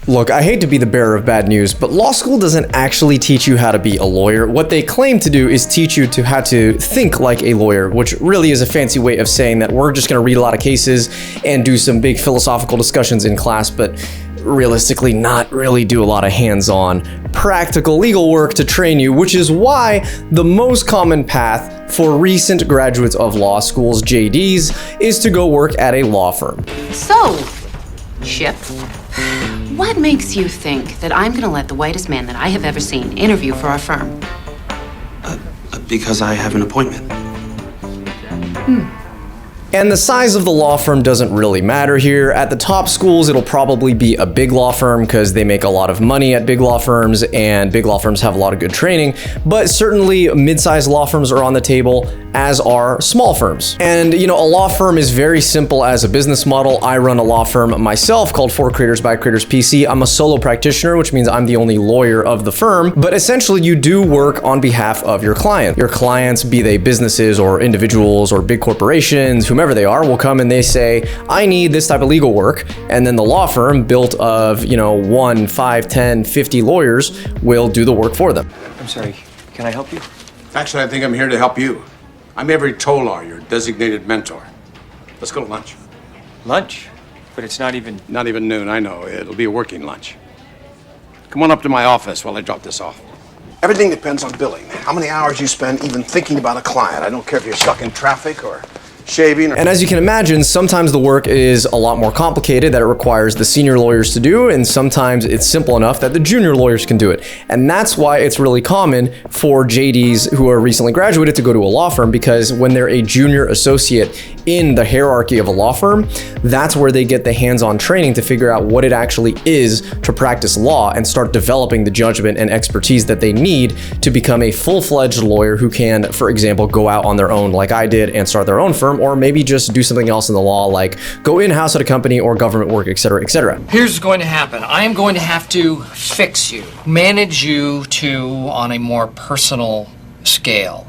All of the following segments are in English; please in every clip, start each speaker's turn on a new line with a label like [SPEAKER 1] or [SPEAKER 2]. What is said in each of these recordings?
[SPEAKER 1] Look, I hate to be the bearer of bad news, but law school doesn't actually teach you how to be a lawyer. What they claim to do is teach you to how to think like a lawyer, which really is a fancy way of saying that we're just going to read a lot of cases and do some big philosophical discussions in class, but realistically not really do a lot of hands-on practical legal work to train you, which is why the most common path for recent graduates of law schools, JDs, is to go work at a law firm.
[SPEAKER 2] So, Chip, what makes you think that I'm gonna let the whitest man that I have ever seen interview for our firm?
[SPEAKER 3] Because I have an appointment.
[SPEAKER 1] And the size of the law firm doesn't really matter here. At the top schools, it'll probably be a big law firm because they make a lot of money at big law firms and big law firms have a lot of good training. But certainly mid-sized law firms are on the table, as are small firms. And you know, a law firm is very simple as a business model. I run a law firm myself called For Creators by Creators PC. I'm a solo practitioner, which means I'm the only lawyer of the firm. But essentially you do work on behalf of your client. Your clients, be they businesses or individuals or big corporations, whomever they are, will come and they say, I need this type of legal work. And then the law firm, built of, 1, 5, 10, 50 lawyers, will do the work for them.
[SPEAKER 4] I'm sorry, can I help you?
[SPEAKER 5] Actually, I think I'm here to help you. I'm Avery Tolar, your designated mentor. Let's go to lunch.
[SPEAKER 4] Lunch? But it's not even...
[SPEAKER 5] Not even noon, I know. It'll be a working lunch. Come on up to my office while I drop this off. Everything depends on billing. How many hours you spend even thinking about a client. I don't care if you're stuck in traffic or shaving.
[SPEAKER 1] And as you can imagine, sometimes the work is a lot more complicated that it requires the senior lawyers to do, and sometimes it's simple enough that the junior lawyers can do it. And that's why it's really common for JDs who are recently graduated to go to a law firm, because when they're a junior associate in the hierarchy of a law firm, that's where they get the hands-on training to figure out what it actually is to practice law and start developing the judgment and expertise that they need to become a full-fledged lawyer who can, for example, go out on their own like I did and start their own firm, or maybe just do something else in the law, like go in-house at a company or government work, etc., etc.
[SPEAKER 6] Here's what's going to happen. I am going to have to fix you, manage you on a more personal scale,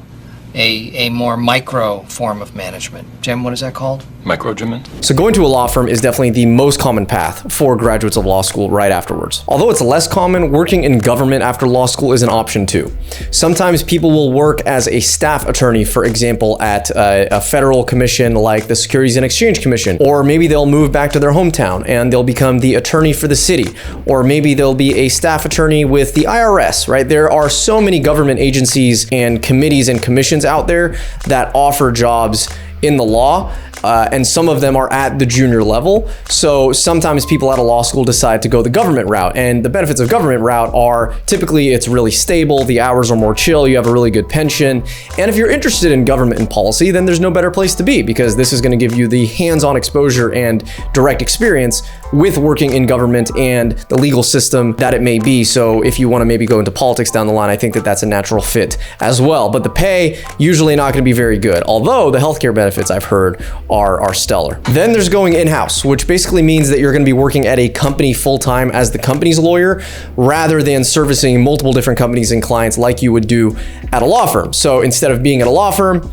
[SPEAKER 6] a more micro form of management. Jim, what is that called?
[SPEAKER 4] Microagement?
[SPEAKER 1] So going to a law firm is definitely the most common path for graduates of law school right afterwards. Although it's less common, working in government after law school is an option too. Sometimes people will work as a staff attorney, for example, at a federal commission like the Securities and Exchange Commission, or maybe they'll move back to their hometown and they'll become the attorney for the city, or maybe they'll be a staff attorney with the IRS, right? There are so many government agencies and committees and commissions out there that offer jobs in the law, and some of them are at the junior level. So sometimes people at a law school decide to go the government route, and the benefits of government route are typically it's really stable, the hours are more chill, you have a really good pension, and if you're interested in government and policy, then there's no better place to be, because this is going to give you the hands-on exposure and direct experience with working in government and the legal system that it may be. So if you want to maybe go into politics down the line, I think that that's a natural fit as well. But the pay usually not going to be very good, although the healthcare benefits I've heard are stellar. Then there's going in-house, which basically means that you're going to be working at a company full-time as the company's lawyer, rather than servicing multiple different companies and clients like you would do at a law firm. So instead of being at a law firm,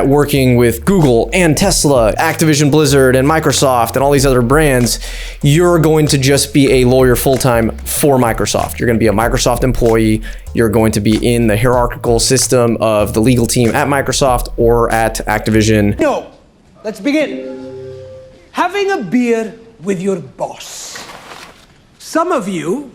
[SPEAKER 1] working with Google and Tesla, Activision Blizzard and Microsoft and all these other brands, you're going to just be a lawyer full-time for Microsoft. You're going to be a Microsoft employee. You're going to be in the hierarchical system of the legal team at Microsoft or at Activision.
[SPEAKER 7] No, let's begin. Having a beer with your boss. Some of you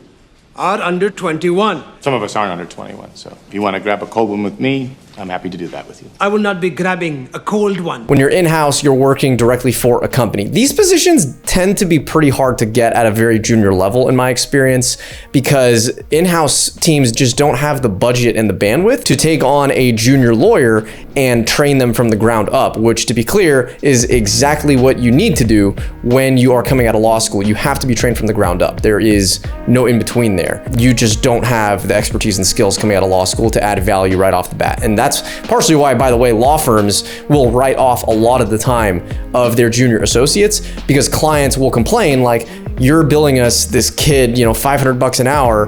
[SPEAKER 7] are under 21.
[SPEAKER 8] Some of us aren't under 21, so if you want to grab a cold one with me, I'm happy to do that with you.
[SPEAKER 7] I will not be grabbing a cold one.
[SPEAKER 1] When you're in-house, you're working directly for a company. These positions tend to be pretty hard to get at a very junior level, in my experience, because in-house teams just don't have the budget and the bandwidth to take on a junior lawyer and train them from the ground up, which, to be clear, is exactly what you need to do when you are coming out of law school. You have to be trained from the ground up. There is no in-between there. You just don't have the expertise and skills coming out of law school to add value right off the bat. And that's partially why, by the way, law firms will write off a lot of the time of their junior associates, because clients will complain like, you're billing us this kid, $500 an hour,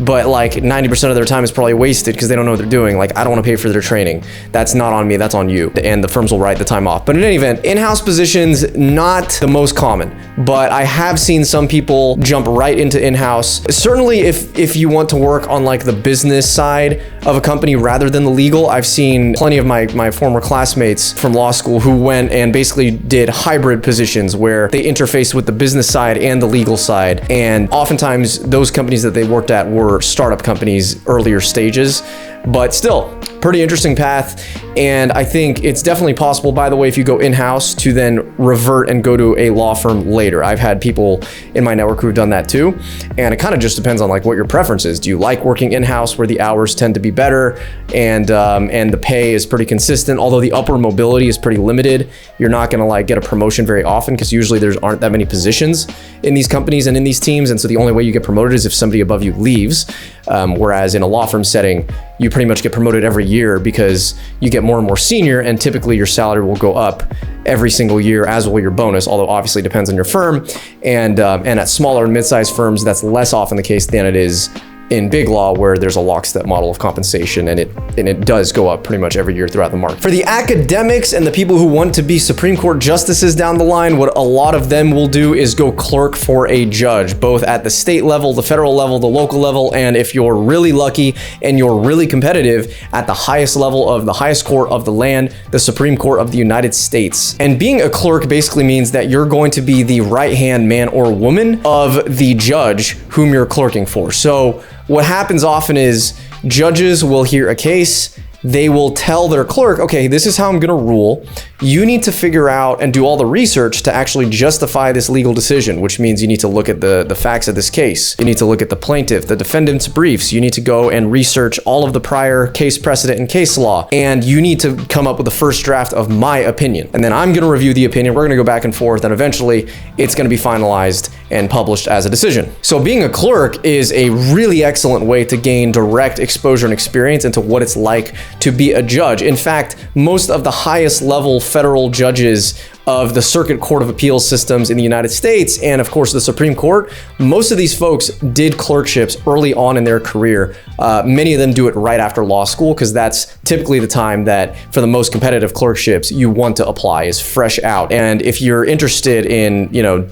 [SPEAKER 1] but like 90% of their time is probably wasted because they don't know what they're doing. Like, I don't want to pay for their training. That's not on me, that's on you. And the firms will write the time off. But in any event, in-house positions, not the most common, but I have seen some people jump right into in-house. Certainly if you want to work on like the business side of a company rather than the legal, I've seen plenty of my former classmates from law school who went and basically did hybrid positions where they interfaced with the business side and the legal side. And oftentimes those companies that they worked at were startup companies, earlier stages, but still pretty interesting path. And I think it's definitely possible, by the way, if you go in-house to then revert and go to a law firm later. I've had people in my network who've done that too. And it kind of just depends on like what your preference is. Do you like working in-house where the hours tend to be better and the pay is pretty consistent, although the upward mobility is pretty limited. You're not gonna like get a promotion very often because usually there aren't that many positions in these companies and in these teams. And so the only way you get promoted is if somebody above you leaves. Whereas in a law firm setting, you pretty much get promoted every year because you get more and more senior, and typically your salary will go up every single year, as will your bonus, although obviously it depends on your firm. And at smaller and mid-sized firms, that's less often the case than it is in big law, where there's a lockstep model of compensation, and it does go up pretty much every year throughout the market. For the academics and the people who want to be Supreme Court justices down the line, what a lot of them will do is go clerk for a judge, both at the state level, the federal level, the local level, and if you're really lucky and you're really competitive, at the highest level of the highest court of the land, the Supreme Court of the United States. And being a clerk basically means that you're going to be the right-hand man or woman of the judge whom you're clerking for. So what happens often is judges will hear a case, they will tell their clerk, okay, this is how I'm gonna rule. You need to figure out and do all the research to actually justify this legal decision, which means you need to look at the facts of this case. You need to look at the plaintiff, the defendant's briefs. You need to go and research all of the prior case precedent and case law. And you need to come up with the first draft of my opinion. And then I'm gonna review the opinion. We're gonna go back and forth, and eventually it's gonna be finalized and published as a decision. So being a clerk is a really excellent way to gain direct exposure and experience into what it's like to be a judge. In fact, most of the highest level federal judges of the Circuit Court of Appeals systems in the United States, and of course the Supreme Court, most of these folks did clerkships early on in their career. Many of them do it right after law school, because that's typically the time that for the most competitive clerkships you want to apply, is fresh out. And if you're interested in,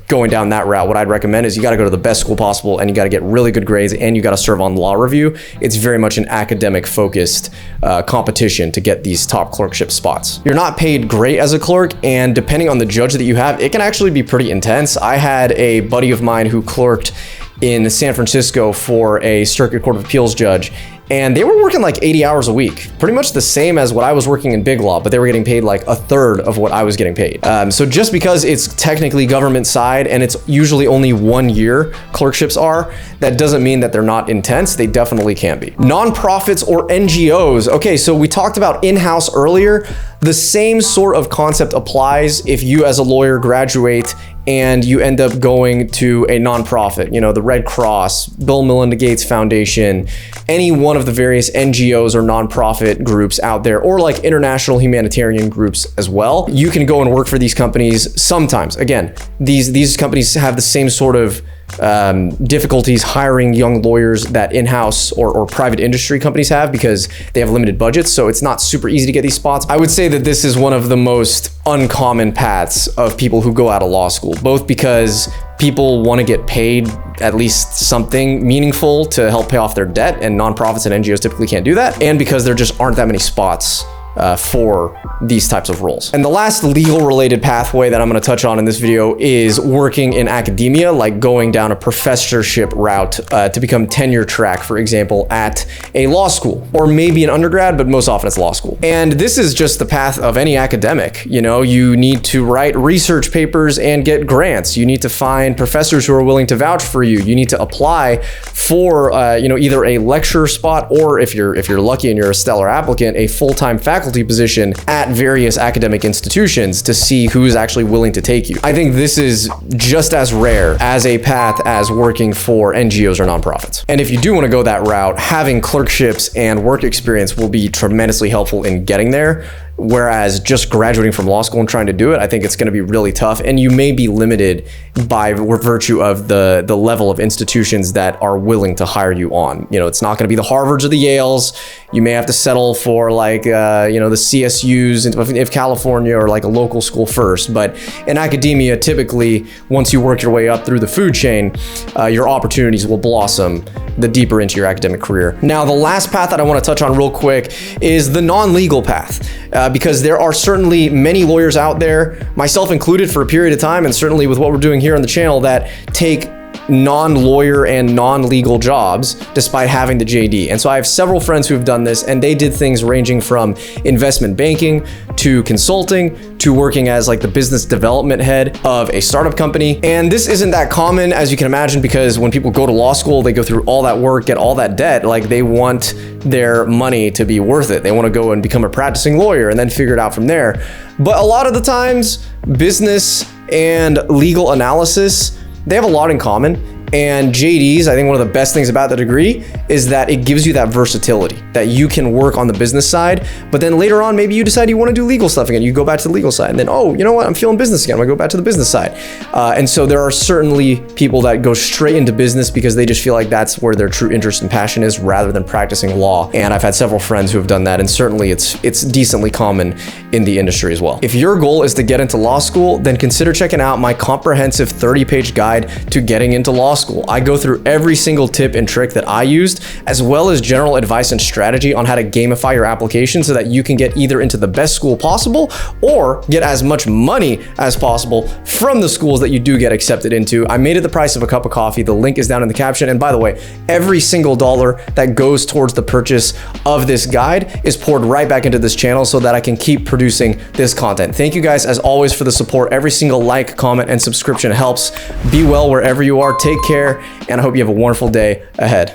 [SPEAKER 1] going down that route, what I'd recommend is you got to go to the best school possible, and you got to get really good grades, and you got to serve on law review. It's very much an academic focused competition to get these top clerkship spots. You're not paid great as a clerk, and depending on the judge that you have, it can actually be pretty intense. I had a buddy of mine who clerked in San Francisco for a Circuit Court of Appeals judge, and they were working like 80 hours a week, pretty much the same as what I was working in big law, but they were getting paid like a third of what I was getting paid. So just because it's technically government side and it's usually only 1 year clerkships are, that doesn't mean that they're not intense. They definitely can be. Nonprofits or NGOs. Okay, so we talked about in-house earlier. The same sort of concept applies if you as a lawyer graduate and you end up going to a nonprofit, the Red Cross, Bill and Melinda Gates Foundation, any one of the various NGOs or nonprofit groups out there, or like international humanitarian groups as well. You can go and work for these companies sometimes. Again, these companies have the same sort of difficulties hiring young lawyers that in-house or private industry companies have, because they have limited budgets, so it's not super easy to get these spots. I would say that this is one of the most uncommon paths of people who go out of law school, both because people want to get paid at least something meaningful to help pay off their debt, and nonprofits and NGOs typically can't do that, and because there just aren't that many spots for these types of roles. And the last legal related pathway that I'm going to touch on in this video is working in academia, like going down a professorship route to become tenure track, for example, at a law school, or maybe an undergrad, but most often it's law school. And this is just the path of any academic. You need to write research papers and get grants. You need to find professors who are willing to vouch for you. You need to apply for either a lecturer spot, or if you're lucky and you're a stellar applicant, a full-time faculty position at various academic institutions to see who's actually willing to take you. I think this is just as rare as a path as working for NGOs or nonprofits. And if you do want to go that route, having clerkships and work experience will be tremendously helpful in getting there. Whereas just graduating from law school and trying to do it, I think it's going to be really tough, and you may be limited by virtue of the level of institutions that are willing to hire you on. You know, it's not going to be the Harvards or the Yales. You may have to settle for like, the CSUs of California or like a local school first. But in academia, typically, once you work your way up through the food chain, your opportunities will blossom the deeper into your academic career. Now, the last path that I want to touch on real quick is the non-legal path, because there are certainly many lawyers out there, myself included for a period of time, and certainly with what we're doing here on the channel, that take non-lawyer and non-legal jobs despite having the JD. And so I have several friends who have done this, and they did things ranging from investment banking to consulting to working as like the business development head of a startup company. And this isn't that common, as you can imagine, because when people go to law school, they go through all that work, get all that debt, like they want their money to be worth it. They want to go and become a practicing lawyer and then figure it out from there. But a lot of the times, business and legal analysis, they have a lot in common. And JDs, I think one of the best things about the degree is that it gives you that versatility, that you can work on the business side, but then later on, maybe you decide you want to do legal stuff again. You go back to the legal side, and then, oh, you know what? I'm feeling business again. I'm gonna go back to the business side. And so there are certainly people that go straight into business because they just feel like that's where their true interest and passion is, rather than practicing law. And I've had several friends who have done that, and certainly it's decently common in the industry as well. If your goal is to get into law school, then consider checking out my comprehensive 30-page guide to getting into law school. I go through every single tip and trick that I used, as well as general advice and strategy on how to gamify your application so that you can get either into the best school possible or get as much money as possible from the schools that you do get accepted into. I made it the price of a cup of coffee. The link is down in the caption. And by the way, every single dollar that goes towards the purchase of this guide is poured right back into this channel so that I can keep producing this content. Thank you guys, as always, for the support. Every single like, comment, and subscription helps. Be well wherever you are. Take care, and I hope you have a wonderful day ahead.